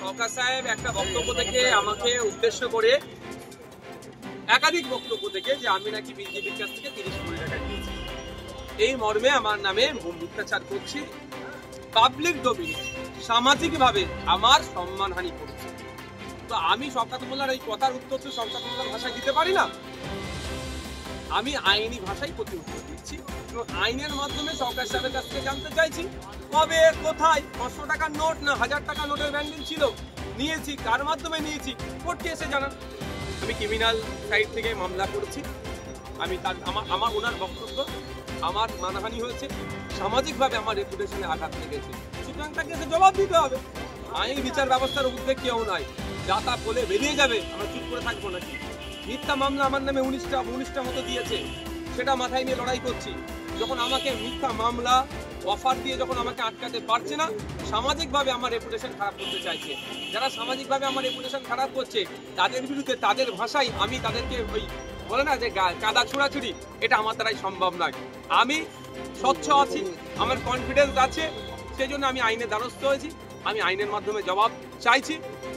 সরকার সাহেব একটা বক্তব্য থেকে আমাকে উদ্দেশ্য করে একাধিক বক্তব্য থেকে যে আমি নাকি বিজেপির কাছ থেকে 30 কোটি টাকা নিয়েছি, এই মর্মে আমার নামে মিথ্যাচার করছি, পাবলিক ডোমিনে সামাজিকভাবে আমার সম্মানহানি করছে। তো আমি শওকত মোল্লার এই কথার উত্তর তো শওকত মোল্লার ভাষায় দিতে পারি না, আমি আইনি ভাষায় প্রতি উত্তর দিচ্ছি এবং আইনের মাধ্যমে সরকার সাহেবের কাছ থেকে জানতে চাইছি কবে কোথায় 500 টাকার নোট না 1000 টাকার নোটের ব্যান্ডিল ছিল, নিয়েছি, কার মাধ্যমে নিয়েছি, কোর্টকে এসে জানান। আমি ক্রিমিনাল সাইড থেকে মামলা করেছি, আমি তার আমার ওনার বক্তব্য আমার মানহানি হয়েছে, সামাজিকভাবে আমার রেপুটেশনে আঘাত লেগেছে, সুতরাং তাকে এসে জবাব দিতে হবে। আইন বিচার ব্যবস্থার উদ্বেগ কেউ নয়, যা তা বলে বেরিয়ে যাবে, আমরা চুপ করে থাকবো নাকি? মিথ্যা মামলা আমার নামে 19টা মতো দিয়েছে, সেটা মাথায় নিয়ে লড়াই করছি। যখন আমাকে মিথ্যা মামলা অফার দিয়ে যখন আমাকে আটকাতে পারছে না, সামাজিকভাবে আমার রেপুটেশন খারাপ করতে চাইছে। যারা সামাজিকভাবে আমার রেপুটেশন খারাপ করছে তাদের বিরুদ্ধে তাদের ভাষায় আমি তাদেরকে ওই বলে না যে কাদা ছোড়াছুড়ি, এটা আমার দ্বারাই সম্ভব নয়। আমি স্বচ্ছ আছি, আমার কনফিডেন্স আছে, সেই জন্য আমি আইনের দ্বারস্থ হয়েছি। আমি আইনের মাধ্যমে জবাব চাইছি,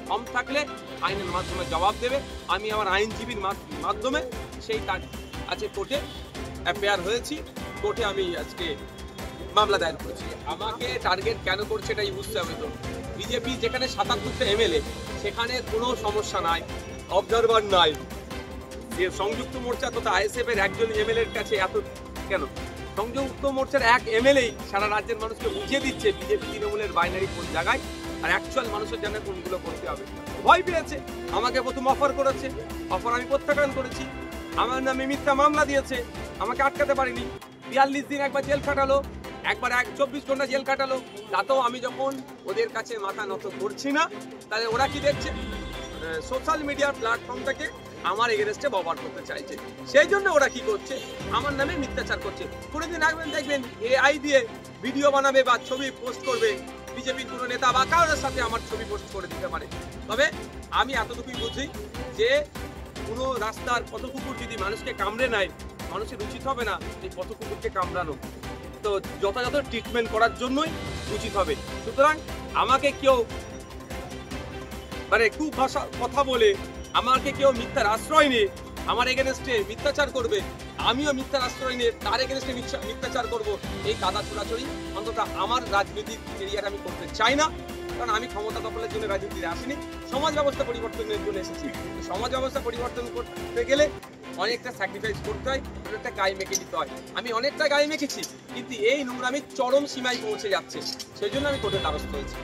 কম থাকলে আইনের মাধ্যমে জবাব দেবে। আমি আমার আইনজীবীর মাধ্যমে সেই তার আছে কোর্টে অ্যাপেয়ার হয়েছি, কোর্টে আমি আজকে মামলা দায়ের করেছি। আমাকে টার্গেট কেন করছে এটাই বুঝতে হবে। তো বিজেপি যেখানে 77টা এমএলএ, সেখানে কোনো সমস্যা নাই, অবজারভার নাই। সংযুক্ত মোর্চা তথা আইএসএফ এর একজন এমএলএর কাছে এত কেন? সংযুক্ত মোর্চার এক এমএলএ সারা রাজ্যের মানুষকে বুঝিয়ে দিচ্ছে বিজেপি তৃণমূলের বাইনারি কোন জায়গায় আর অ্যাকচুয়াল মানুষের জন্য কোনগুলো করতে হবে। ভয় পেয়েছে, আমাকে প্রথম অফার করেছে, অফার আমি প্রত্যাখ্যান করেছি। আমার নামে মিথ্যা মামলা দিয়েছে, আমাকে আটকাতে পারিনি। 42 দিন একবার জেল কাটালো, একবার 24 ঘন্টা জেল কাটালো। তাতেও আমি যখন ওদের কাছে মাথা নত করছি না, তাহলে ওরা কি দেখছে? সোশ্যাল মিডিয়ার প্ল্যাটফর্মটাকে আমার এগেনস্টে ব্যবহার করতে চাইছে। সেই জন্য ওরা কি করছে? আমার নামে মিথ্যাচার করছে। কোনোদিন দেখবেন এআই দিয়ে ভিডিও বানাবে বা ছবি পোস্ট করবে, বিজেপির কোনো নেতা বা কারোর সাথে আমার ছবি পোস্ট করে দিতে পারে। তবে আমি এতটুকুই বুঝি যে কোনো রাস্তার পথ কুকুর যদি মানুষকে কামড়ে নেয়, মানুষের উচিত হবে না এই পথ কুকুরকে কামড়ানো, তো যথাযথ ট্রিটমেন্ট করার জন্যই উচিত হবে। সুতরাং আমাকে কেউ খুব ভাষা কথা বলে আমাকে কেউ মিথ্যার আশ্রয় নিয়ে আমার এগেনস্টে মিথ্যাচার করবে, আমিও মিথ্যার আশ্রয় নিয়ে তার এগেনস্টে মিথ্যাচার করব, এই কাদা ছোড়াছড়ি অন্তত আমার রাজনীতির কেরিয়ার আমি করতে চাই না। কারণ আমি ক্ষমতা দখলের জন্য রাজনীতিতে আসিনি, সমাজ ব্যবস্থা পরিবর্তনের জন্য এসেছি। সমাজ ব্যবস্থা পরিবর্তন করতে গেলে অনেকটা স্যাক্রিফাইস করতে হয়, অনেকটা গায়ে মেখে দিতে হয়। আমি অনেকটা গায়ে মেখেছি, কিন্তু এই নোংরামি চরম সীমায় পৌঁছে যাচ্ছে, সেই জন্য আমি কোর্টের দ্বারস্থ হয়েছি।